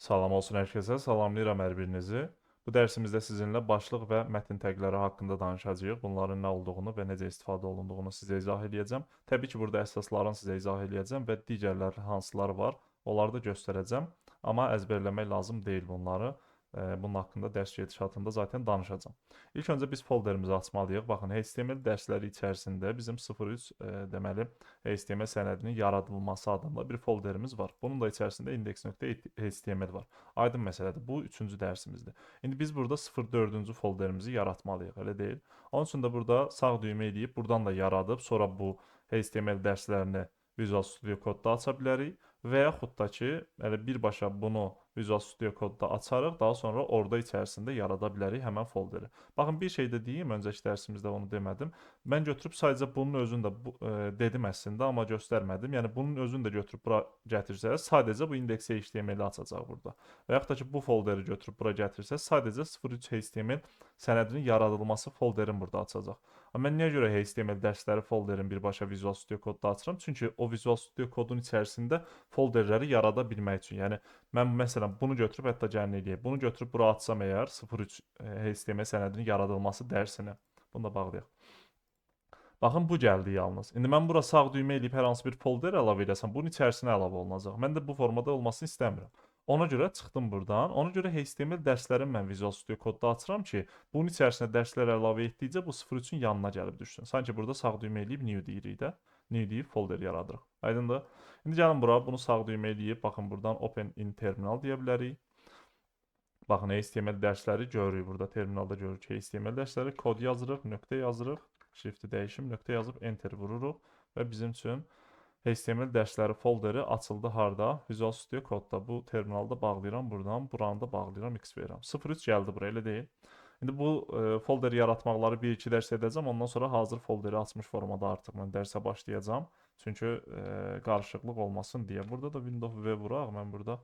Salam olsun hər kəsə, salamlayıram hər birinizi. Bu dərsimizdə sizinlə başlıq və mətn təqləri haqqında danışacağıq. Bunların nə olduğunu və necə istifadə olunduğunu sizə izah eləyəcəm. Təbii ki, burada əsaslarını sizə izah eləyəcəm və digərləri hansılar var, onları da göstərəcəm. Amma əzbərləmək lazım deyil bunları. Bunun haqqında dərs gedişatında zaten danışacağım. İlk öncə biz folderimizi açmalıyıq. Baxın, HTML dərsləri içərisində bizim 03 deməli HTML sənədinin yaradılması adında bir folderimiz var. Bunun da içərisində index.html var. Aydın məsələdir. Bu üçüncü dərsimizdir. İndi biz burada 04-cü folderimizi yaratmalıyıq, elə deyil? Onun üçün də burada sağ düymə eləyib buradan da yaradıb, sonra bu HTML dərslərini Visual Studio Code-da aça bilərik və yaxud da ki, elə birbaşa bunu Visual Studio Code-da açarıq, daha sonra orada içərisində yarada bilərik həmən folderi. Baxın, bir şey də deyim, öncəki dərsimizdə onu demədim. Mən götürüb sadəcə bunun özünü də dedim əslində, amma göstərmədim. Yəni bunun özünü də götürüb bura gətirsəz, sadəcə bu index.html-i açacaq burada. Və yaxud da ki, bu folderi götürüb bura gətirsəz, sadəcə 03 HTML sənədinin yaradılması folderin burada açacaq. Amma mən niyə görə HTML dərsləri folderin birbaşa Visual Studio Code-da açıram? Çünki o Visual Studio Code-un içərisində folderləri yarada bilmək üçün. Yəni mən məsələn bunu götürüb hətta gəlin eləyək. Bunu götürüb bura açsam əgər 03 HTML sənədinin yaradılması dərsini. Bunu da bağlayaq. Baxın, bu gəldi yalnız. İndi mən bura sağ düymə eləyib hər hansı bir folder əlavə edəsəm, bunun içərisinə əlavə olunacaq. Mən də bu formada olmasını istəmirəm. Ona görə çıxdım buradan. Ona görə HTML dərslərini mən Visual Studio Code-da açıram ki, bunun içərisinə dərslər əlavə etdikcə bu 03-ün yanına gəlib düşsün. Sanki burada sağ düymə eləyib new deyirik də. New deyib folder yaradırıq. Aydındır? İndi gəlin bura, bunu sağ düymə eləyib, baxın buradan open in terminal deyə bilərik. Baxın, HTML dərsləri görürük. Burada terminalda görürük ki, HTML dərsləri kod yazırıq, nöqtə yazırıq, shifti dəyişim, nöqtə yazıb enter vururuq və bizim üçün HTML dərsləri folderi açıldı harda? Visual Studio Code-da. Bu terminalda bağlayıram buradan, buranı da bağlayıram, X verirəm. 03 gəldi bura, elə deyil. İndi bu folderi yaratmaqları 1-2 dərs edəcəm. Ondan sonra hazır folderi açmış formada artıq mən dərsə başlayacağam. Çünki qarışıqlıq olmasın deyə. Burada da Windows V vuraq. Mən burada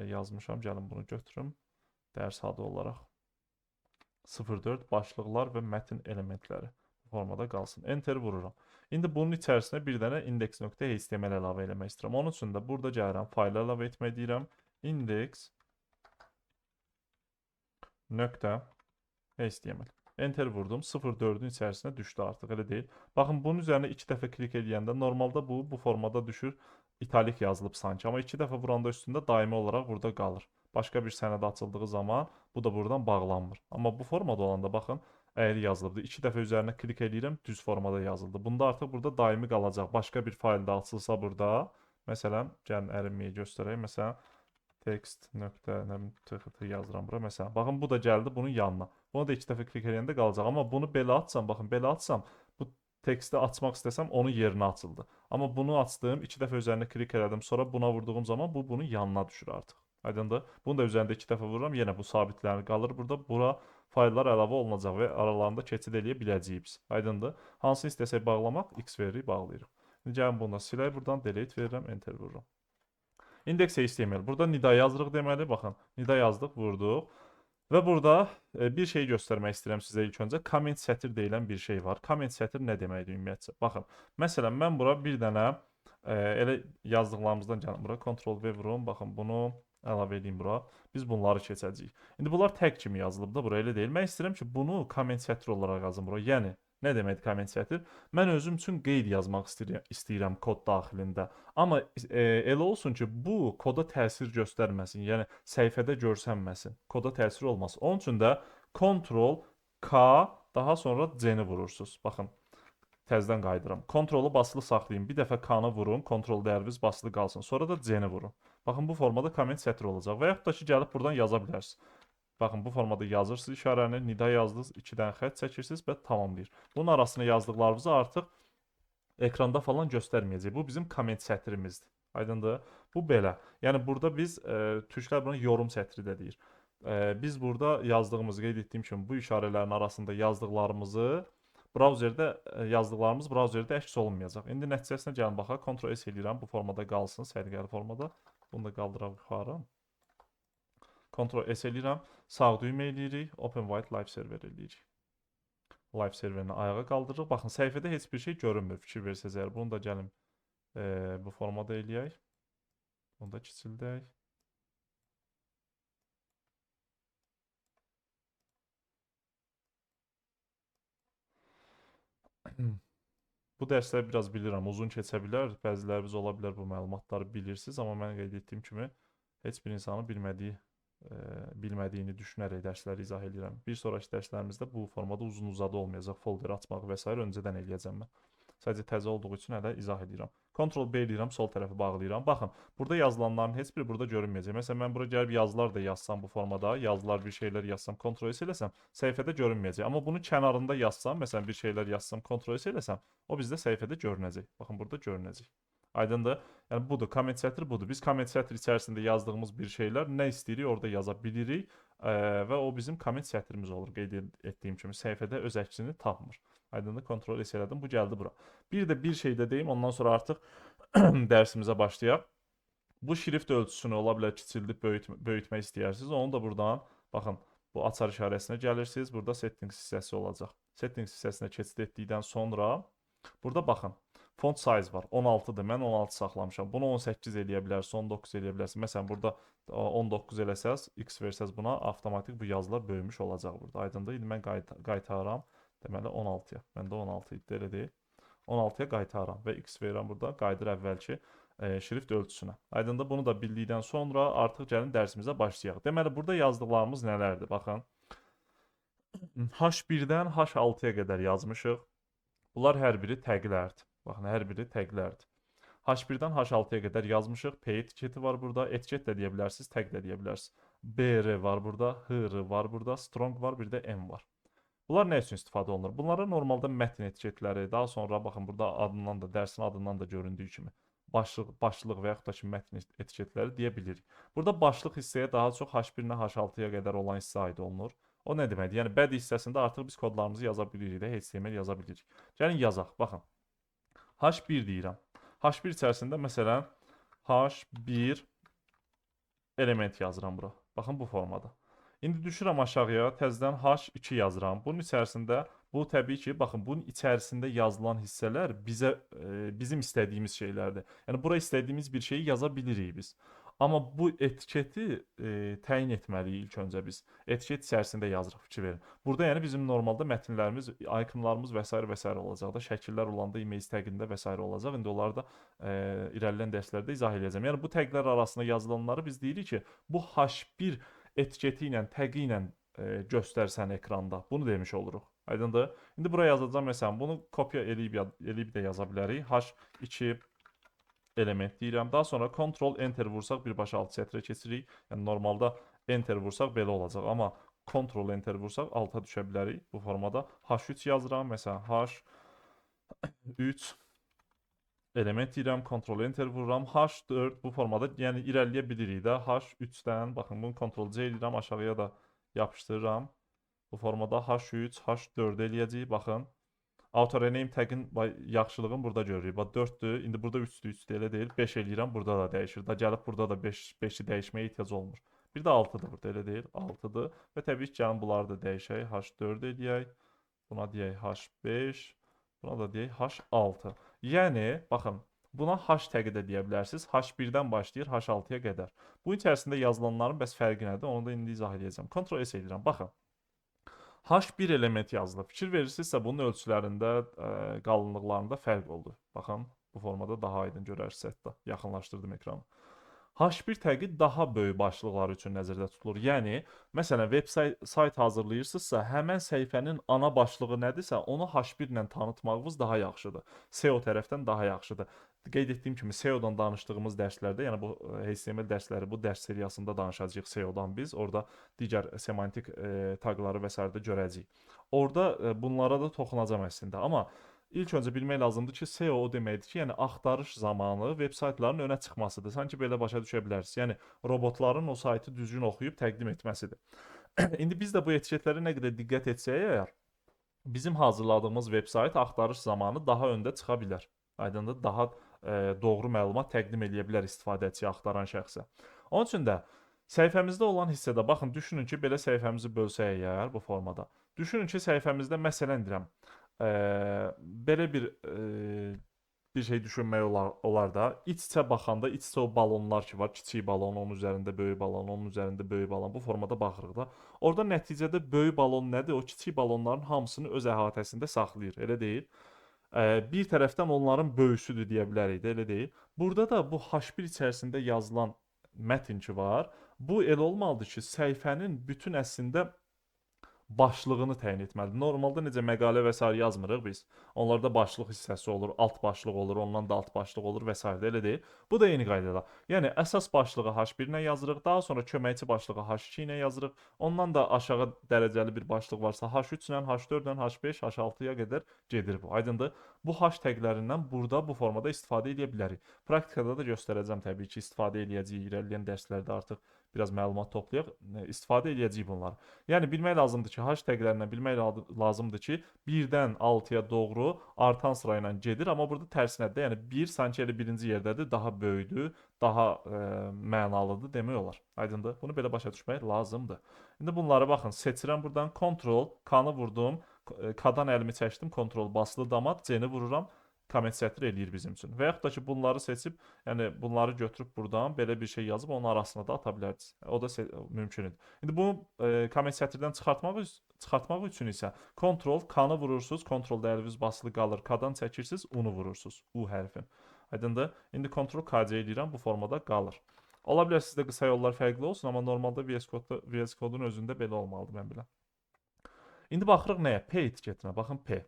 yazmışam. Gəlin bunu götürüm. Dərs adı olaraq 04 başlıqlar və mətn elementləri formada qalsın. Enter vururam. İndi bunun içərisinə bir dənə index.html əlavə eləmək istəyirəm. Onun üçün də burada gəlirəm, fayl əlavə etmək deyirəm. Index.html. Enter vurdum. 04-ün içərisinə düşdü artıq, elə deyil. Baxın, bunun üzərinə 2 dəfə klik edəndə normalda bu formada düşür. İtalik yazılıb sanki. Amma 2 dəfə vuranda üstündə daimi olaraq burada qalır. Başqa bir sənəd açıldığı zaman bu da buradan bağlanmır. Amma bu formada olanda baxın, əyri yazılıbdır. 2 dəfə üzərinə klik edirəm, düz formada yazıldı. Bunda artıq burada daimi qalacaq. Başqa bir faylda açılsa burada, məsələn, gəlin ərinməyi göstərək. Məsələn, text.txt yazıram bura. Məsələn, baxın, bu da gəldi bunun yanına. Bunu da 2 dəfə klik edəndə qalacaq. Amma bunu belə açsam, baxın, belə açsam, bu teksti açmaq istəsəm onun yerinə açıldı. Amma bunu açdım, 2 dəfə üzərinə klik elədim, sonra buna vurduğum zaman bu bunun yanına düşür artıq. Aydındır? Bunu da üzərində 2 dəfə vururam, yenə bu sabitlənir, qalır burada. Bura fayllar əlavə olunacaq və aralarında keçid eləyə biləcəyik biz. Aydındır? Hansı istəsək bağlamaq, X veririk, bağlayırıq. İndi gəlin bunu da silək, buradan delete verirəm, enter vururam. Index.html. Burada nida yazırıq deməli, baxın, nida yazdıq, vurduq. Və burada bir şey göstərmək istəyirəm sizə ilk öncə. Comment sətir deyilən bir şey var. Comment sətir nə deməkdir ümumiyyətcə? Baxın, məsələn, mən bura bir dənə elə yazdıqlarımızdan gəlin bura, Ctrl-V vurum, baxın, bunu əlavə edeyim bura. Biz bunları keçəcəyik. İndi bunlar tag kimi yazılıb da bura, elə deyil. Mən istəyirəm ki, bunu comment sətir olaraq yazım bura. Yəni, nə deməkdir comment sətir? Mən özüm üçün qeyd yazmaq istəyirəm kod daxilində. Amma elə olsun ki, bu koda təsir göstərməsin, yəni səhifədə görsənməsin, koda təsir olmasın. Onun üçün də Ctrl-K, daha sonra C-ni vurursunuz. Baxın, təzədən qayıdıram. Ctrl-u basılı saxlayın, bir dəfə K-nı vurun, Ctrl dəyəriniz basılı qalsın, sonra da C-ni vurun. Baxın, bu formada comment sətir olacaq və yaxud da ki, gəlib buradan yaza bilərsiniz. Baxın, bu formada yazırsınız işarəni, nida yazdınız, 2 dənə xətt çəkirsiniz və tamamlayır. Bunun arasına yazdıqlarınızı artıq ekranda falan göstərməyəcək. Bu bizim comment sətrimizdir. Aydındır? Bu belə. Yəni burada biz türklər buna yorum sətri də deyir. Biz burada yazdığımızı qeyd etdiyim kimi bu işarələrin arasında yazdıqlarımızı yazdıqlarımız brauzerdə əks olunmayacaq. İndi nəticəsinə gəlin baxaq. Ctrl S eləyirəm. Bu formada qalsın, səliqəli formada. Bunu da qaldıraq yuxarı. Ctrl S eləyirəm. Sağ düymə eləyirik. Open White Live Server eləyirik. Live serverini ayağa qaldırırıq. Baxın, səhifədə heç bir şey görünmür. Fikir versəz əgər. Bunu da gəlin bu formada eləyək. Bunu da kiçildək. Bu dərslər biraz bilirəm, uzun keçə bilər. Bəziləriniz ola bilər bu məlumatları bilirsiniz, amma mən qeyd etdiyim kimi heç bir insanın bilmədiyini düşünərək dərsləri izah edirəm. Bir sonraki dərslərimizdə bu formada uzun-uzadı olmayacaq. Folderi açmaq və s. öncədən eləyəcəm mən. Sadəcə təzə olduğu üçün hələ izah edirəm. Ctrl B eləyirəm, sol tərəfi bağlayıram. Baxın, burada yazılanların heç biri burada görünməyəcək. Məsələn, mən bura gəlib yazılar da yazsam bu formada, yazılar, bir şeylər yazsam, Ctrl S eləsəm, səhifədə görünməyəcək. Amma bunu kənarında yazsam, məsələn, bir şeylər yazsam, Ctrl S eləsəm, o bizdə səhifədə görünəcək. Baxın, burada görünəcək. Aydındır? Yəni budur, comment sətri budur. Biz comment sətri içərisində yazdığımız bir şeylər nə istəyirik orada yaza bilirik və o bizim comment sətrimiz olur. Qeyd etdiyim kimi səhifədə öz əksini tapmır. Aydındır? Ctrl S elədim, bu gəldi bura. Bir də bir şey də deyim, ondan sonra artıq dərsimizə başlayaq. Bu şrift ölçüsünü ola bilər kiçildib böyütmək istəyirsiniz. Onu da buradan, baxın, bu açar işarəsinə gəlirsiniz. Burada settings hissəsi olacaq. Settings hissəsinə keçid etdikdən sonra burada baxın. Font size var. 16-dır. Mən 16 saxlamışam. Bunu 18 eləyə bilərsiniz, 19 eləyə bilərsiniz. Məsələn, burada 19 eləsəz, X versəz buna, avtomatik bu yazılar böyümüş olacaq burada. Aydındır? İndi mən qaytaram. Deməli 16-ya. Məndə 16 idi, elə deyil. 16-ya qaytaram və X verirəm burada. Qayıdır əvvəlki şrift ölçüsünə. Aydındır? Bunu da bildikdən sonra artıq gəlin dərsimizə başlayaq. Deməli, burada yazdıqlarımız nələrdir? Baxın. H1-dən H6-ya qədər yazmışıq. Bunlar hər biri təqlərdir. Baxın, hər biri təqlərdir. H1-dən H6-ya qədər yazmışıq. P etiketi var burada. Etiket də deyə bilərsiniz, təq də deyə bilərsiniz. BR var burada, HR var burada, strong var, bir də M var. Bunlar nə üçün istifadə olunur? Bunlara normalda mətn etiketləri, daha sonra baxın burada adından da, dərsin adından da göründüyü kimi başlıq və yaxud da ki mətn etiketləri deyə bilirik. Burada başlıq hissəyə daha çox H1-dən H6-ya qədər olan hissə aid olunur. O nə deməkdir? Yəni body hissəsində artıq biz kodlarımızı yaza bilirik də, HTML yaza bilirik. Gəlin yazaq, baxın. H1 deyirəm. H1 içərisində məsələn H1 element yazıram bura. Baxın bu formada. İndi düşürəm aşağıya, təzədən H2 yazıram. Bunun içərisində bu təbii ki, baxın bunun içərisində yazılan hissələr bizim istədiyimiz şeylərdir. Yəni bura istədiyimiz bir şeyi yaza bilirik biz. Amma bu etiketi təyin etməliyik ilk öncə biz. Etiket içərisində yazırıq, fikir verin. Burada yəni bizim normalda mətnlərimiz, ikonlarımız və s. olacaq da, şəkillər olanda image təqində və s. olacaq. İndi onları da irəliləyən dərslərdə izah edəcəm. Yəni bu təqlər arasında yazılanları biz deyirik ki, bu H1 etiketi ilə, təqi ilə göstərsən ekranda. Bunu demiş oluruq. Aydındır? İndi buraya yazacağam məsələn, bunu kopya eləyib də yaza bilərik. H2 element deyirəm. Daha sonra Ctrl Enter vursaq birbaşa alt sətrə keçirik. Yəni normalda Enter vursaq belə olacaq, amma Ctrl Enter vursaq alta düşə bilərik bu formada. H3 yazıram, məsələn H3 element deyirəm, Ctrl Enter vururam. H4 bu formada, yəni irəliləyə bilirik də. H3-dən, baxın bunu Ctrl C edirəm, aşağıya da yapışdırıram. Bu formada H3, H4 eləyəcəyik, baxın. Auto-rename təqin yaxşılığını burada görürük. Bax 4-dür, indi burada 3-dür, 3-dür elə deyil. 5 eləyirəm, burada da dəyişir. Da gəlib burada da 5-i dəyişməyə ehtiyac olmur. Bir də 6-dır burada, elə deyil. 6-dır və təbii ki, gəlin bunları da dəyişək. H4 eləyək. Buna deyək H5. Buna da deyək H6. Yəni, baxın, buna H təqi də deyə bilərsiniz. H1-dən başlayır H6-ya qədər. Bu içərisində yazılanların bəs fərqi nədir? Onu da indi izah edəcəm. Ctrl S edirəm. Baxın. H1 element yazılıb. Fikir verirsinizsə bunun ölçülərində, qalınlıqlarında fərq oldu. Baxın, bu formada daha aydın görərsiniz hətta. Yaxınlaşdırdım ekranı. H1 təqi daha böyük başlıqlar üçün nəzərdə tutulur. Yəni, məsələn, web sayt hazırlayırsınızsa, həmən səhifənin ana başlığı nədirsə, onu H1 ilə tanıtmağınız daha yaxşıdır. SEO tərəfdən daha yaxşıdır. Qeyd etdiyim kimi SEO-dan danışdığımız dərslərdə, yəni bu HTML dərsləri, bu dərs seriyasında danışacağıq SEO-dan biz. Orada digər semantik taqları və s. də görəcəyik. Orada bunlara da toxunacam əslində. Amma İlk öncə bilmək lazımdır ki, SEO o deməkdir ki, yəni axtarış zamanı veb saytların önə çıxmasıdır. Sanki belə başa düşə bilərsiniz. Yəni robotların o saytı düzgün oxuyub təqdim etməsidir. İndi biz də bu etiketlərə nə qədər diqqət etsək əgər, bizim hazırladığımız veb sayt axtarış zamanı daha öndə çıxa bilər. Aydındır, daha doğru məlumat təqdim edə bilər istifadəçiyə, axtaran şəxsə. Onun üçün də səhifəmizdə olan hissədə baxın, düşünün ki, belə səhifəmizi bölsək əgər bu formada. Düşünün ki, səhifəmizdə məsələn deyirəm, belə bir şey düşünmək olar da, iç-içə baxanda, iç-içə o balonlar ki var, kiçik balon, onun üzərində böyük balon, onun üzərində böyük balon, bu formada baxırıq da. Orada nəticədə böyük balon nədir? O kiçik balonların hamısını öz əhatəsində saxlayır, elə deyil? Bir tərəfdən onların böyüsüdür deyə bilərik də, elə deyil. Burada da bu H1 içərisində yazılan mətn ki var, bu elə olmalıdır ki, səhifənin bütün əslində başlığını təyin etməlidir. Normalda necə məqalə və sair yazmırıq biz. Onlarda başlıq hissəsi olur, alt başlıq olur, ondan da alt başlıq olur və s. elə deyil. Bu da eyni qaydada. Yəni əsas başlığı H1 ilə yazırıq, daha sonra köməkçi başlığı H2 ilə yazırıq. Ondan da aşağı dərəcəli bir başlıq varsa H3 ilə, H4 ilə, H5, H6-ya qədər gedir bu. Aydındır? Bu hash təqlərindən burada bu formada istifadə edə bilərik. Praktikada da göstərəcəm təbii ki, istifadə eləyəcəyik. İrəliyən dərslərdə artıq biraz məlumat toplayaq, istifadə eləyəcəyik bunları. Yəni bilmək lazımdır ki, hash təqlərindən bilmək lazımdır ki, 1-dən 6-ya doğru artan sıra ilə gedir, amma burada tərsinədir. Yəni 1 sanki elə birinci yerdədir, daha böyükdür, daha mənalıdır demək olar. Aydındır? Bunu belə başa düşmək lazımdır. İndi bunlara baxın, seçirəm buradan Ctrl, K-nı vurdum, K-dan əlimi çəkdim, Ctrl basılı damat, C-ni vururam. Komment sətr eləyir bizim üçün. Və yaxud da ki, bunları seçib, yəni bunları götürüb buradan belə bir şey yazıb onun arasına da ata bilərsiniz. O da mümkündür. İndi bunu komment sətirdən çıxartmaq üçün isə Ctrl K-nı vurursunuz, Ctrl dəyəriniz basılı qalır, K-dan çəkirsiniz, U-nu vurursunuz, U hərfin. Aydındır? İndi Ctrl KC eləyirəm, bu formada qalır. Ola bilər sizdə qısa yollar fərqli olsun, amma normalda VS Code-un özündə belə olmalıdır mən biləm. İndi baxırıq nəyə? P etiketinə. Baxın P.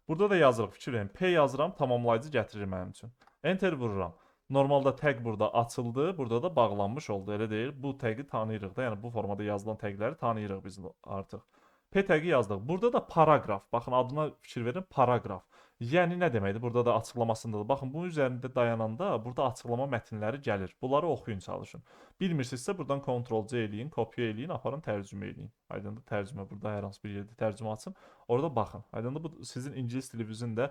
Burada da yazırıq, fikir verin. P yazıram, tamamlayıcı gətirir mənim üçün. Enter vururam. Normalda tag burada açıldı, burada da bağlanmış oldu, elə deyil. Bu tagi tanıyırıq da, yəni bu formada yazılan tagləri tanıyırıq biz artıq. P tagi yazdıq. Burada da paragraf. Baxın adına fikir verin, paragraf. Yəni nə deməkdir? Burada da açıqlamasındadır. Baxın bunun üzərində dayananda burada açıqlama mətnləri gəlir. Bunları oxuyun, çalışın. Bilmirsinizsə buradan Ctrl-C eləyin, kopya eləyin, aparın tərcümə eləyin. Aydındır, tərcümə burada hər hansı bir yerdə tərcümə açın. Orada baxın. Aydındır, bu sizin ingilis dilinizin də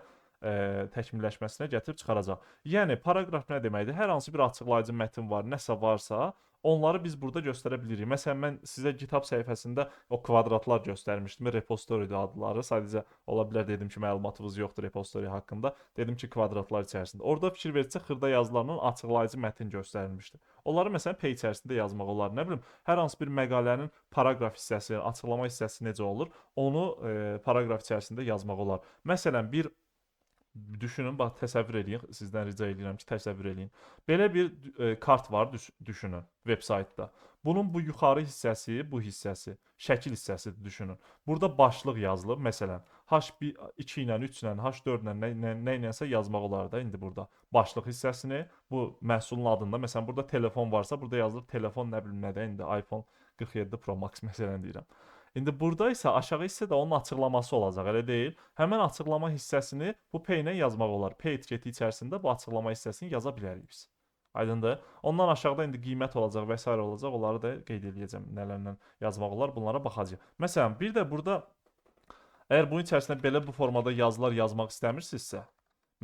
təkmilləşməsinə gətirib çıxaracaq. Yəni paragraf nə deməkdir? Hər hansı bir açıqlayıcı mətn var, nəsə varsa, onları biz burada göstərə bilirik. Məsələn, mən sizə GitHub səhifəsində o kvadratlar göstərmişdim. Repository adları. Sadəcə ola bilər dedim ki, məlumatınız yoxdur repository haqqında. Dedim ki, kvadratlar içərisində. Orada fikir versə xırda yazılarının açıqlayıcı mətn göstərilmişdi. Onları məsələn P içərisində yazmaq olar. Nə bilim, hər hansı bir məqalənin paragraf hissəsi, açıqlama hissəsi necə olur, onu paragraf içərisində yazmaq olar. Məsələn, bir düşünün, bax təsəvvür eləyin, sizdən rica edirəm ki, təsəvvür eləyin. Belə bir kart var, düşünün, veb-saytda. Bunun bu yuxarı hissəsi, bu hissəsi, şəkil hissəsidir düşünün. Burada başlıq yazılıb, məsələn, H2 ilə, 3 ilə, H4 ilə nə ilənsə yazmaq olar da indi burada. Başlıq hissəsini, bu məhsulun adında, məsələn, burada telefon varsa, burada yazılır telefon nə bilim nədə, indi iPhone 47 Pro Max məsələn deyirəm. İndi burada isə aşağı hissədə onun açıqlaması olacaq, elə deyil? Həmin açıqlama hissəsini bu P ilə yazmaq olar. P etiketi içərisində bu açıqlama hissəsini yaza bilərik biz. Aydındır? Ondan aşağıda indi qiymət olacaq və s. olacaq. Onları da qeyd edəcəm. Nələrlə yazmaq olar, bunlara baxacağıq. Məsələn, bir də burada əgər bunun içərisində belə bu formada yazılar yazmaq istəmirsinizsə,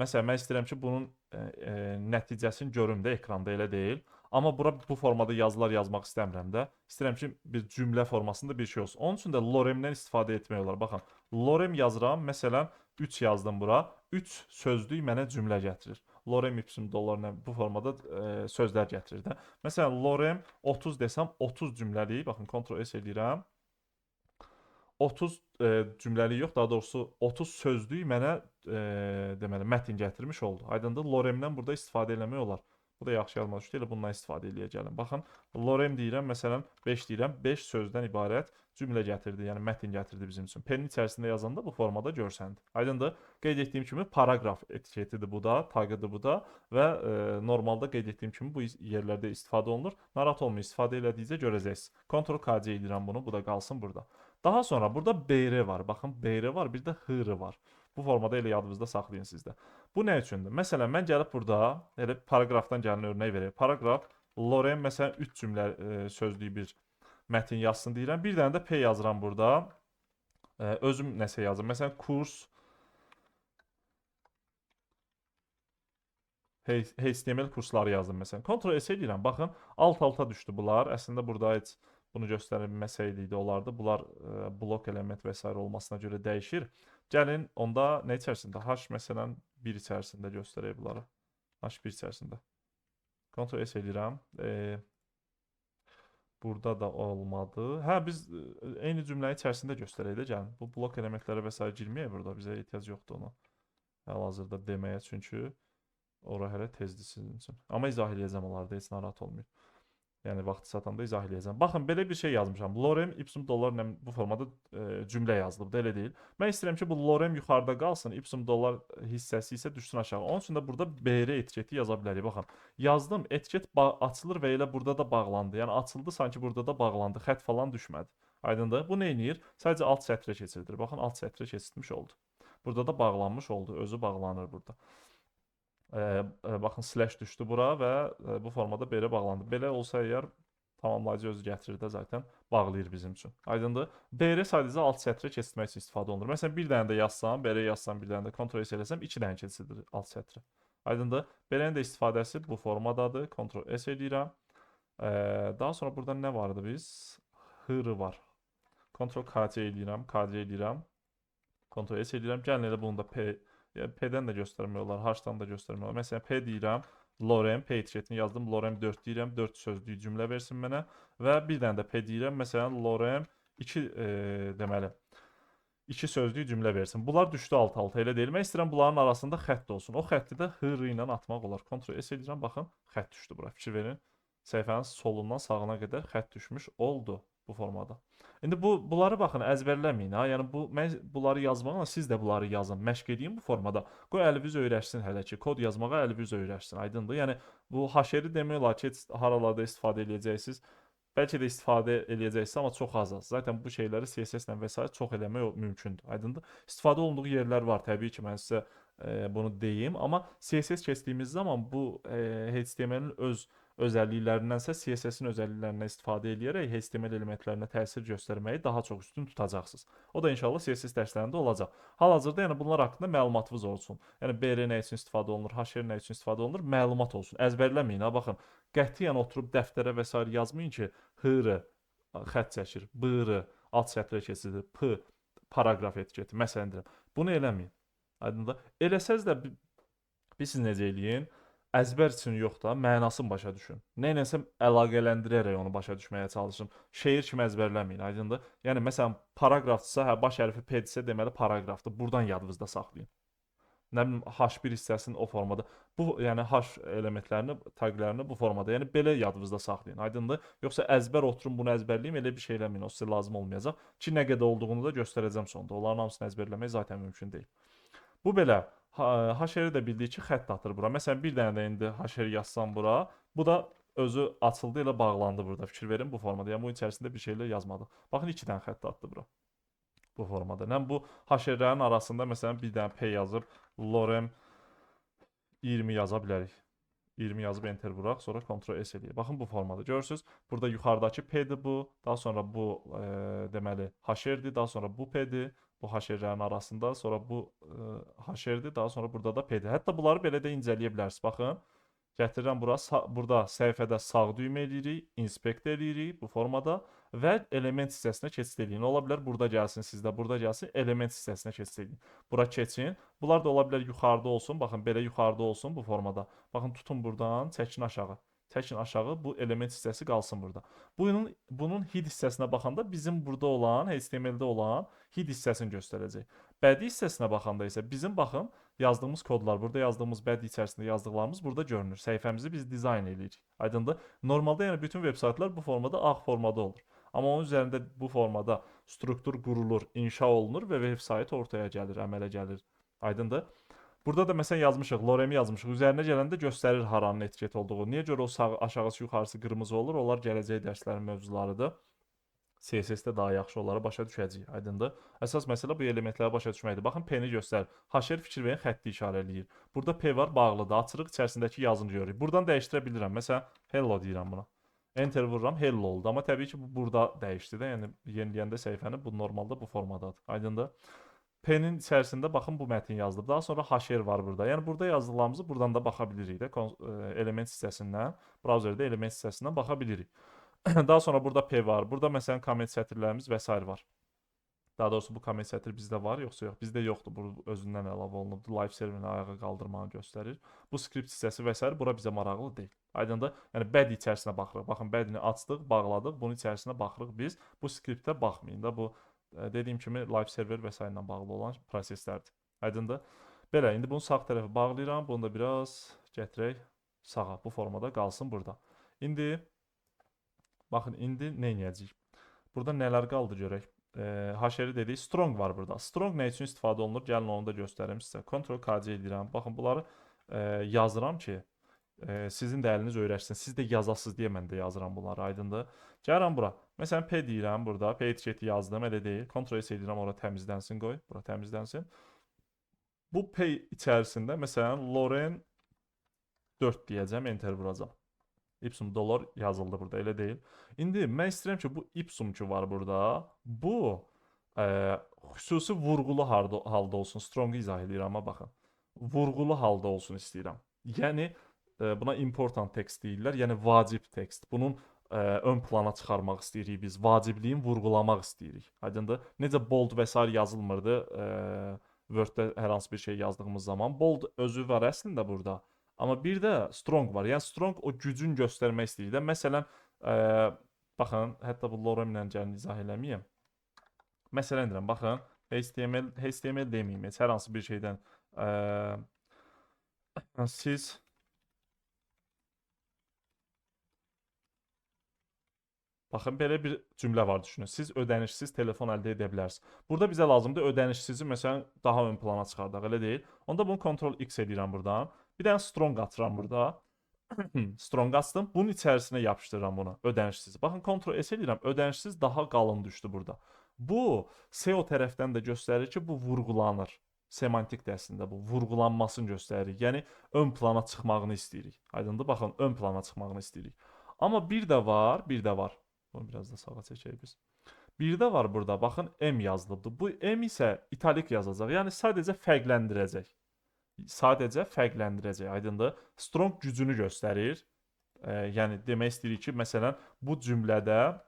məsələn, mən istəyirəm ki, bunun nəticəsini görüm də ekranda, elə deyil. Amma bura bu formada yazılar yazmaq istəmirəm də. İstəyirəm ki, bir cümlə formasında bir şey olsun. Onun üçün də loremdən istifadə etmək olar. Baxın, lorem yazıram. Məsələn, 3 yazdım bura. 3 sözlük mənə cümlə gətirir. Lorem ipsum dollar bu formada sözlər gətirir də. Məsələn, lorem 30 desəm 30 cümləlik. Baxın, Ctrl S eləyirəm. 30 cümləlik yox, daha doğrusu 30 sözlük mənə deməli mətn gətirmiş oldu. Aydındır, loremdən burada istifadə etmək olar. Bu da yaxşı yazma düşdü. Elə bundan istifadə eləyə gəlin. Baxın, lorem deyirəm, məsələn, 5 deyirəm. 5 sözdən ibarət cümlə gətirdi, yəni mətn gətirdi bizim üçün. P-nin içərisində yazanda bu formada görsəndi. Aydındır? Qeyd etdiyim kimi paragraf etiketidir bu da, tagıdır bu da və normalda qeyd etdiyim kimi bu yerlərdə istifadə olunur. Narahat olmayın, istifadə elədikcə görəcəksiniz. Ctrl-KC edirəm bunu, bu da qalsın burada. Daha sonra burada BR var. Baxın, BR var, bir də HR var. Bu formada elə yadınızda saxlayın sizdə. Bu nə üçündür? Məsələn, mən gəlib burada elə paragrafdan gəlin örnək vereyim. Paragraf lorem məsələn 3 cümlə sözlük bir mətn yazsın deyirəm. Bir dənə də P yazıram burada. Özüm nəsə yazım. Məsələn, kurs HTML kursları yazdım məsələn. Ctrl S edirəm. Baxın, alt-alta düşdü bunlar. Əslində burada heç bunu göstərməsəydi olardı. Bunlar blok element və s. olmasına görə dəyişir. Gəlin onda nə içərisində? H məsələn 1 içərisində göstərək bunları. H1 içərisində. Ctrl S edirəm. Burada da olmadı. Hə, biz eyni cümlənin içərisində göstərək də gəlin. Bu blok elementlərə və s. girməyək burada. Bizə ehtiyac yoxdur ona. hal-hazırda deməyə, çünki ora hələ tezdir sizin üçün. Amma izah eləyəcəm onları da, heç narahat olmayın. Yəni vaxtı çatanda izah eləyəcəm. Baxın, belə bir şey yazmışam. Lorem ipsum dollar bu formada cümlə yazılıbdı, elə deyil. Mən istəyirəm ki, bu lorem yuxarıda qalsın, ipsum dollar hissəsi isə düşsün aşağı. Onun üçün də burada BR etiketi yaza bilərik. Baxın, yazdım, etiket açılır və elə burada da bağlandı. Yəni açıldı, sanki burada da bağlandı. Xətt falan düşmədi. Aydındır? Bu nə edir? Sadəcə alt sətrə keçirdir. Baxın, alt sətrə keçirmiş oldu. Burada da bağlanmış oldu. Özü bağlanır burada. Baxın, slash düşdü bura və bu formada belə bağlandı. Belə olsa əgər tamamlayıcı özü gətirir də zaten bağlayır bizim üçün. Aydındır? BR sadəcə alt sətrə keçirmək üçün istifadə olunur. Məsələn, bir dənə də yazsam, BR yazsam, bir dənə də Ctrl S eləsəm, 2 dənə keçirilir alt sətrə. Aydındır? BR-nin də istifadəsi bu formadadır. Ctrl S eləyirəm. Daha sonra burada nə vardı biz? HR var. Ctrl KC eləyirəm, KC eləyirəm. Ctrl S eləyirəm. Gəlin elə bunu da P-dən də göstərmək olar, H-dan da göstərmək olar. Məsələn, P deyirəm, lorem, P etiketini yazdım, lorem 4 deyirəm, 4 sözlük cümlə versin mənə və bir dənə də P deyirəm, məsələn, lorem 2 deməli 2 sözlük cümlə versin. Bunlar düşdü alt-alta, elə deyil. Mən istəyirəm bunların arasında xətt olsun. O xətti də HR ilə atmaq olar. Ctrl S edirəm, baxın, xətt düşdü bura. Fikir verin. Səhifənin solundan sağına qədər xətt düşmüş oldu bu formada. İndi bunları baxın, əzbərləməyin ha. Yəni bunları yazmaqla siz də bunları yazın, məşq edin bu formada. Qoy əliniz öyrəşsin hələ ki, kod yazmağa əliniz öyrəşsin, aydındır? Yəni bu haşeri demək olar ki, haralarda istifadə edəcəksiniz. Bəlkə də istifadə edəcəksiniz, amma çox az. Zaten bu şeyləri CSS-lə və s. çox eləmək mümkündür, aydındır? İstifadə olunduğu yerlər var, təbii ki, mən sizə bunu deyim, amma CSS keçdiyimiz zaman bu HTML-in öz özəlliklərindənsə CSS-in özəlliklərindən istifadə edərək HTML elementlərinə təsir göstərməyi daha çox üstün tutacaqsınız. O da inşallah CSS dərslərində olacaq. Hal-hazırda yəni bunlar haqqında məlumatınız olsun. Yəni BR nə üçün istifadə olunur, HR nə üçün istifadə olunur, məlumat olsun. Əzbərləməyin ha, baxın. Qətiyyən oturub dəftərə və s. yazmayın ki, HR xətt çəkir, BR alt sətrə keçirir, P paraqraf etiketi, məsələn deyirəm. Bunu eləməyin. Aydındır? Eləsəz də siz necə eləyin? Əzbər üçün yox da, mənasını başa düşün. Nə eləsəm əlaqələndirərək onu başa düşməyə çalışın. Şeir kimi əzbərləməyin, aydındır? Yəni məsələn paraqrafdırsa, hə baş hərfi P-dirsə, deməli paraqrafdır. Burdan yadınızda saxlayın. Nə bilim H1 hissəsini o formada. Bu yəni H elementlərini, taqlarını bu formada. Yəni belə yadınızda saxlayın, aydındır? Yoxsa əzbər oturun bunu əzbərləyim, elə bir şey eləməyin. O sizə lazım olmayacaq. Ki nə qədər olduğunu da göstərəcəm sonda. Onların hamısını əzbərləmək zaten mümkün deyil. Bu belə. HR də bildiyi ki, xətt atır bura. Məsələn, bir dənə də indi HR yazsam bura, bu da özü açıldı ilə bağlandı burada. Fikir verin bu formada. Yəni bu içərisində bir şeylər yazmadıq. Baxın 2 dənə xətt atdı bura. Bu formada. Yəni bu HR-lərin arasında məsələn bir dənə P yazıb lorem 20 yaza bilərik. 20 yazıb enter vuraq, sonra Ctrl S eləyək. Baxın bu formada. Görürsüz, burada yuxarıdakı P-dir bu, daha sonra bu deməli HR-dir, daha sonra bu P-dir. Bu HR-lərin arasında, sonra bu HR-dir, daha sonra burada da P-dir. Hətta bunları belə də incələyə bilərsiniz. Baxın, gətirirəm bura, burada səhifədə sağ düymə eləyirik, inspect eləyirik bu formada və element hissəsinə keçid eləyin. Ola bilər burada gəlsin, sizdə burada gəlsin, element hissəsinə keçid eləyin. Bura keçin. Bunlar da ola bilər yuxarıda olsun. Baxın, belə yuxarıda olsun bu formada. Baxın, tutun buradan, çəkin aşağı. Çəkin aşağı, bu element hissəsi qalsın burada. Bunun hid hissəsinə baxanda bizim burada olan, HTML-də olan hid hissəsini göstərəcək. Bədii hissəsinə baxanda isə bizim baxın, yazdığımız kodlar, burada yazdığımız bədii içərisində yazdıqlarımız burada görünür. Səhifəmizi biz dizayn edirik. Aydındır? Normalda yəni bütün veb saytlar bu formada ağ formada olur. Amma onun üzərində bu formada struktur qurulur, inşa olunur və veb sayt ortaya gəlir, əmələ gəlir. Aydındır? Burada da məsələn yazmışıq, loremi yazmışıq. Üzərinə gələndə göstərir haranın etiket olduğu. Niyə görə o aşağısı, yuxarısı qırmızı olur? Onlar gələcək dərslərin mövzularıdır. CSS-də daha yaxşı onları başa düşəcəyik. Aydındır? Əsas məsələ bu elementləri başa düşməkdir. Baxın P-ni göstərir. HR fikir verin, xətti işarə eləyir. Burada P var, bağlıdır. Açırıq, içərisindəki yazını görürük. Buradan dəyişdirə bilirəm. Məsələn, hello deyirəm buna. Enter vururam, hello oldu. Amma təbii ki, bu burada dəyişdi də. Yəni yeniləyəndə səhifəni bu normalda bu formadadır. Aydındır? P-nin içərisində baxın bu mətn yazılıb. Daha sonra HR var burada. Yəni burada yazdıqlarımızı buradan da baxa bilirik də. Element hissəsindən, brauzerdə element hissəsindən baxa bilirik. Daha sonra burada P var. Burada məsələn komment sətirlərimiz və s. var. Daha doğrusu bu komment sətri bizdə var, yoxsa yox? Bizdə yoxdur. Bu özündən əlavə olunubdur. Live serverini ayağa qaldırmanı göstərir. Bu skript hissəsi və s. bura bizə maraqlı deyil. Aydındır? Yəni body içərisinə baxırıq. Baxın body-ni açdıq, bağladıq. Bunun içərisinə baxırıq biz. Bu skriptə baxmayın da. Bu dediyim kimi live server və s. ilə bağlı olan proseslərdir. Aydındır? Belə, indi bunu sağ tərəfə bağlayıram. Bunu da biraz gətirək sağa. Bu formada qalsın burada. İndi baxın, indi nə edəcəyik? Burada nələr qaldı görək. Haşeri dedik. Strong var burada. Strong nə üçün istifadə olunur? Gəlin onu da göstərim sizə. Ctrl KC edirəm. Baxın, bunları yazıram ki, sizin də əliniz öyrəşsin. Siz də yazasınız deyə mən də yazıram bunları, aydındır. Gəlirəm bura. Məsələn, P deyirəm burada. P etiketi yazdım, elə deyil. Ctrl S edirəm, ora təmizlənsin qoy. Bura təmizlənsin. Bu P içərisində məsələn Loren 4 deyəcəm, enter vuracam. Ipsum dollar yazıldı burada, elə deyil. İndi mən istəyirəm ki, bu ipsum ki var burada, bu xüsusi vurğulu halda olsun. Strong izah edirəm, amma baxın. Vurğulu halda olsun istəyirəm. Yəni buna important text deyirlər, yəni vacib text. Bunun ön plana çıxarmaq istəyirik biz. Vacibliyin vurğulamaq istəyirik. Aydındır? Necə bold və s. yazılmırdı Word-də hər hansı bir şey yazdığımız zaman. Bold özü var əslində burada. Amma bir də strong var. Yəni strong o gücün göstərmək istəyir də. Məsələn, baxın, hətta bu lorem ilə gəlin izah eləməyim. Məsələn deyirəm, baxın, HTML deməyim, heç hər hansı bir şeydən siz baxın, belə bir cümlə var düşünün. Siz ödənişsiz telefon əldə edə bilərsiniz. Burada bizə lazımdır ödənişsizi məsələn daha ön plana çıxardaq, elə deyil. Onda bunu Ctrl X edirəm buradan. Bir dənə strong atıram burada. Strong açdım. Bunun içərisinə yapışdırıram bunu, ödənişsiz. Baxın, Ctrl S edirəm, ödənişsiz daha qalın düşdü burada. Bu SEO tərəfdən də göstərir ki, bu vurğulanır. Semantik dərsində bu vurğulanmasını göstərir. Yəni ön plana çıxmağını istəyirik. Aydındır? Baxın, ön plana çıxmağını istəyirik. Amma bir də var. Bunu biraz da sağa çəkək biz. Bir də var burada, baxın, M yazılıbdır. Bu M isə italik yazacaq. Yəni sadəcə fərqləndirəcək. Aydındır? Strong gücünü göstərir. Yəni demək istəyirik ki, məsələn, bu cümlədə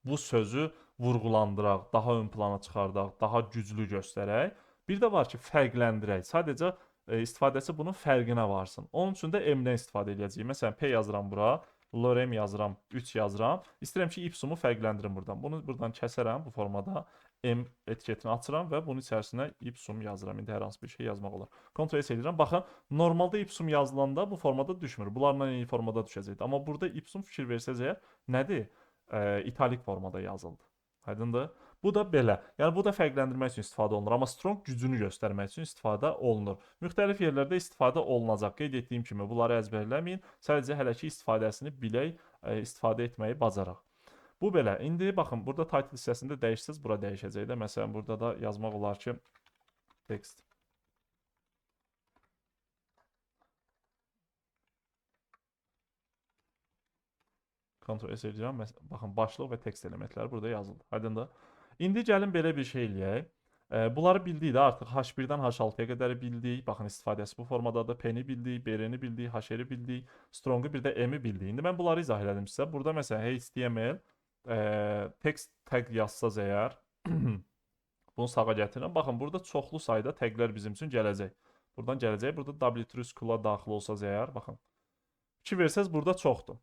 bu sözü vurğulandıraq, daha ön plana çıxardaq, daha güclü göstərək. Bir də var ki, fərqləndirək. Sadəcə istifadəçi bunun fərqinə varsın. Onun üçün də M-dən istifadə edəcəyik. Məsələn, P yazıram bura. Lorem yazıram, 3 yazıram. İstəyirəm ki, ipsumu fərqləndirim buradan. Bunu buradan kəsərəm bu formada. M etiketini açıram və bunun içərisinə ipsum yazıram. İndi hər hansı bir şey yazmaq olar. Ctrl S edirəm. Baxın, normalda ipsum yazılanda bu formada düşmür. Bunlarla eyni formada düşəcəkdir. Amma burada ipsum fikir versəz əgər, nədir? İtalik formada yazıldı. Aydındır? Bu da belə. Yəni bu da fərqləndirmək üçün istifadə olunur, amma strong gücünü göstərmək üçün istifadə olunur. Müxtəlif yerlərdə istifadə olunacaq. Qeyd etdiyim kimi bunları əzbərləməyin. Sadəcə hələ ki istifadəsini bilək, istifadə etməyi bacaraq. Bu belə. İndi baxın, burada title hissəsində dəyişsəz bura dəyişəcək də. Məsələn, burada da yazmaq olar ki text. Ctrl S edirəm. Baxın, başlıq və text elementləri burada yazıldı. Aydındır? İndi gəlin belə bir şey eləyək. Bunları bildik də artıq H1-dən H6-ya qədər bildik. Baxın, istifadəsi bu formadadır. P-ni bildik, BR-ni bildik, HR-i bildik, Strong-u bir də M-i bildik. İndi mən bunları izah elədim sizə. Burada məsələn HTML text tag yazsaz əgər bunu sağa gətirirəm. Baxın, burada çoxlu sayda taglər bizim üçün gələcək. Buradan gələcək. Burada W3 school-a daxil olsaz əgər, baxın. Fikir versəz burada çoxdur.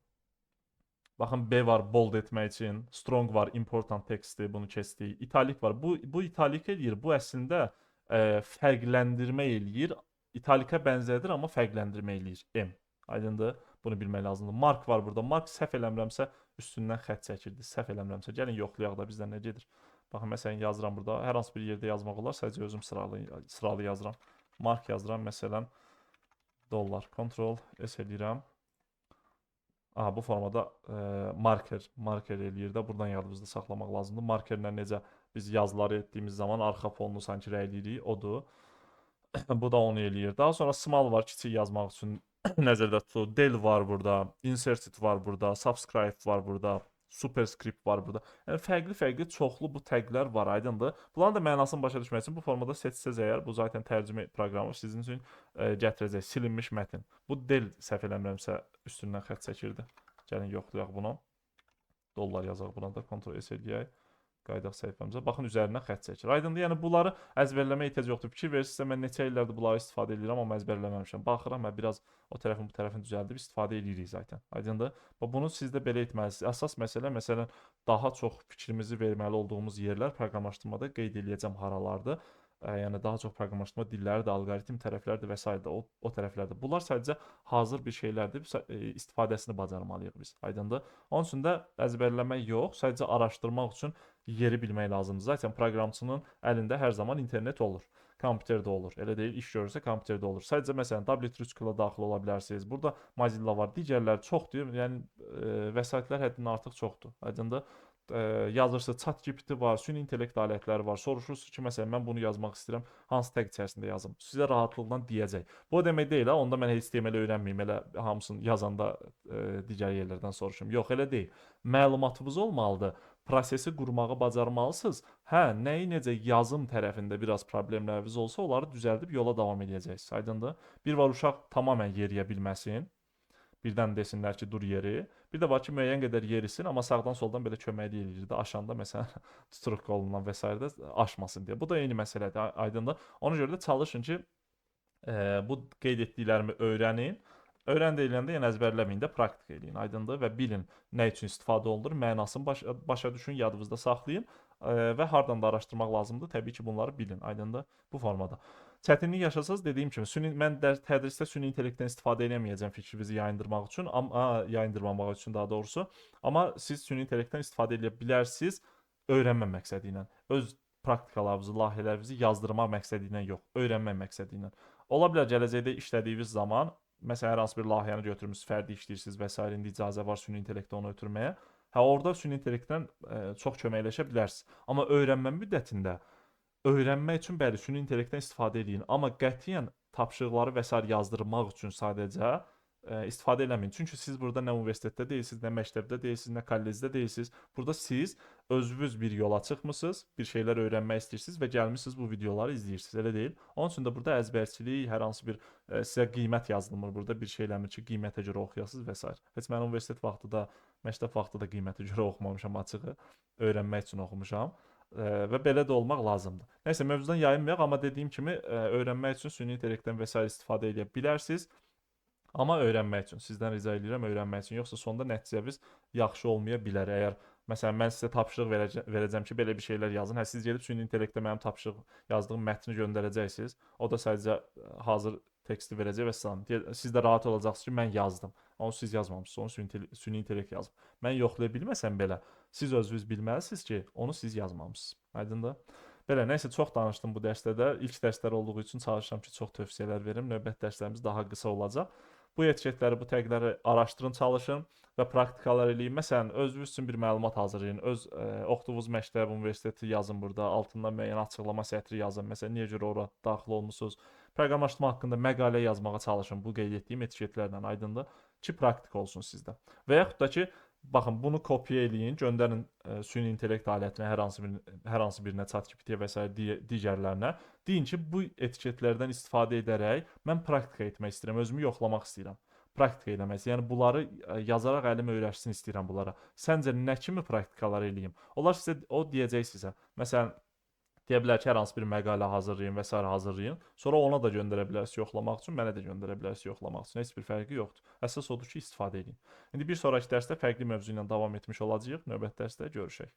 Baxın, B var bold etmək üçün, strong var important textdir, bunu keçdik. İtalik var. Bu italik eləyir. Bu əslində fərqləndirmə eləyir. İtalikə bənzədir, amma fərqləndirmə eləyir. M. Aydındır? Bunu bilmək lazımdır. Mark var burada. Mark səhv eləmirəmsə üstündən xətt çəkirdi. Səhv eləmirəmsə gəlin yoxlayaq da bizdən nə gedir. Baxın, məsələn yazıram burada. Hər hansı bir yerdə yazmaq olar. Sadəcə özüm sıralı yazıram. Mark yazıram. Məsələn dollar. Ctrl S eləyirəm. Aha, bu formada marker eləyir də. Buradan yadımızda saxlamaq lazımdır. Markerlə necə biz yazıları etdiyimiz zaman arxa fonunu sanki rəyləyirik, odur. Bu da onu eləyir. Daha sonra small var, kiçik yazmaq üçün nəzərdə tutulur. Del var burada, inserted var burada, subscribe var burada, superscript var burada. Yəni fərqli çoxlu bu taglər var, aydındır. Bunların da mənasını başa düşmək üçün bu formada seçsəz əgər, bu zaten tərcümə proqramı sizin üçün gətirəcək silinmiş mətn. Bu del səhv eləmirəmsə üstündən xətt çəkirdi. Gəlin yoxlayaq bunu. Dollar yazaq buna da, Ctrl S eləyək. Qaydaq səhifəmizə. Baxın, üzərindən xətt çəkir. Aydındır, yəni bunları əzbərləməyə ehtiyac yoxdur. Fikir verirsinizsə, mən neçə illərdir bunları istifadə edirəm, amma əzbərləməmişəm. Baxıram, mən biraz o tərəfin bu tərəfini düzəldib istifadə edirik zaten. Aydındır? Bunu siz də belə etməlisiniz. Əsas məsələ, məsələn, daha çox fikrimizi verməli olduğumuz yerlər proqramlaşdırmada qeyd eləyəcəm haralardır. yəni daha çox proqramlaşdırma dilləri də, alqoritm tərəfləri də və s. də o tərəflərdə. Bunlar sadəcə hazır bir şeylərdir. İstifadəsini bacarmalıyıq biz. Aydındır? Onun üçün də əzbərləmək yox, sadəcə araşdırmaq üçün yeri bilmək lazımdır. Zaten proqramçının əlində hər zaman internet olur. Kompüterdə olur. Elə deyil, iş görürsə kompüterdə olur. Sadəcə məsələn W3 daxil ola bilərsiniz. Burada Mozilla var, digərləri çoxdur. Yəni vəsaitlər həddindən artıq çoxdur. Aydındır? Yazırsınız, ChatGPT var, süni intellekt alətləri var. Soruşursunuz ki, məsələn, mən bunu yazmaq istəyirəm, hansı tag içərisində yazım? Sizə rahatlıqla deyəcək. Bu o demək deyil, onda mən HTML öyrənməyim, elə hamısını yazanda digər yerlərdən soruşum. Yox, elə deyil. Məlumatınız olmalıdır. Prosesi qurmağı bacarmalısınız. Hə, nəyi necə yazım tərəfində biraz problemləriniz olsa, onları düzəldib yola davam edəcəksiniz. Aydındır? Bir var uşaq tamamilə yeriyə bilməsin. Birdən desinlər ki, dur yeri. Bir də var ki, müəyyən qədər yerisin, amma sağdan soldan belə köməklik eləyir də, aşanda məsələn tuturuq qolundan və s. də aşmasın deyə. Bu da eyni məsələdir, aydındır. Ona görə də çalışın ki, bu qeyd etdiklərimi öyrənin. Öyrən deyiləndə yəni əzbərləməyin də, praktik eləyin, aydındır və bilin nə üçün istifadə olunur, mənasını başa düşün, yadınızda saxlayın və hardan da araşdırmaq lazımdır. Təbii ki, bunları bilin, aydındır bu formada. Çətinlik yaşasaz dediyim kimi, mən tədrisdə süni intellektdən istifadə eləməyəcəm fikrinizi yayındırmaq üçün, yayındırmamaq üçün daha doğrusu. Amma siz süni intellektdən istifadə edə bilərsiniz öyrənmə məqsədi ilə. Öz praktikalarınızı, layihələrinizi yazdırmaq məqsədi ilə yox, öyrənmə məqsədi ilə. Ola bilər gələcəkdə işlədiyiniz zaman, məsələn, hər hansı bir layihəni götürmüsünüz, fərdi işləyirsiniz və s. indi icazə var süni intellektdə onu ötürməyə. Hə, orada süni intellektdən çox köməkləşə bilərsiniz. Amma öyrənmə müddətində öyrənmək üçün bəli, süni intellektdən istifadə edin, amma qətiyyən tapşırıqları və s. yazdırmaq üçün sadəcə istifadə eləməyin. Çünki siz burada nə universitetdə deyilsiniz, nə məktəbdə deyilsiniz, nə kollecdə deyilsiniz. Burada siz özünüz bir yola çıxmısınız, bir şeylər öyrənmək istəyirsiniz və gəlmisiniz bu videoları izləyirsiniz, elə deyil? Onun üçün də burada əzbərçilik, hər hansı bir sizə qiymət yazılmır burada, bir şey eləmir ki, qiymətə görə oxuyasınız və s. Heç mən universitet vaxtı da, məktəb vaxtı da qiymətə görə oxumamışam açığı, öyrənmək üçün oxumuşam. Və belə də olmaq lazımdır. Nəysə, mövzudan yayınmayaq, amma dediyim kimi öyrənmək üçün süni intellektdən və s. istifadə edə bilərsiniz. Amma öyrənmək üçün, sizdən rica edirəm öyrənmək üçün, yoxsa sonda nəticəniz yaxşı olmaya bilər. Əgər məsələn mən sizə tapşırıq verəcəm ki, belə bir şeylər yazın. Hə, siz gedib süni intellektdə mənim tapşırıq yazdığım mətni göndərəcəksiniz. O da sadəcə hazır teksti verəcək və salam. Siz də rahat olacaqsınız ki, mən yazdım. Onu siz yazmamısınız, onu süni intellekt yazıb. Mən yoxlaya bilməsəm belə, siz özünüz bilməlisiniz ki, onu siz yazmamısınız. Aydındır? Belə, nəysə çox danışdım bu dərsdə də. İlk dərslər olduğu üçün çalışıram ki, çox tövsiyələr verim. Növbət dərslərimiz daha qısa olacaq. Bu etiketləri, bu təqləri araşdırın, çalışın və praktikalar eləyin. Məsələn, özünüz üçün bir məlumat hazırlayın. Öz oxuduğunuz məktəb, universiteti yazın burada. Altından müəyyən açıqlama sətri yazın. Məsələn, niyə görə ora daxil olmusunuz? Proqramlaşdırma haqqında məqalə yazmağa çalışın. Bu qeyd etdiyim etiketlərlə, aydındır ki, praktik olsun sizdə. Və yaxud da ki, baxın, bunu kopya eləyin, göndərin süni intellekt alətinə, hər hansı birinə, ChatGPT və s. digərlərinə. Deyin ki, bu etiketlərdən istifadə edərək mən praktika etmək istəyirəm, özümü yoxlamaq istəyirəm. Praktika eləmək. Yəni bunları yazaraq əlim öyrəşsin istəyirəm bunlara. Səncə nə kimi praktikalar eləyim? Onlar sizə o deyəcək sizə. Məsələn, deyə bilər ki, hər hansı bir məqalə hazırlayın və s. hazırlayın. Sonra ona da göndərə bilərsiniz yoxlamaq üçün, mənə də göndərə bilərsiniz yoxlamaq üçün. Heç bir fərqi yoxdur. Əsas odur ki, istifadə edin. İndi bir sonraki dərsdə fərqli mövzu ilə davam etmiş olacağıq. Növbəti dərsdə görüşək.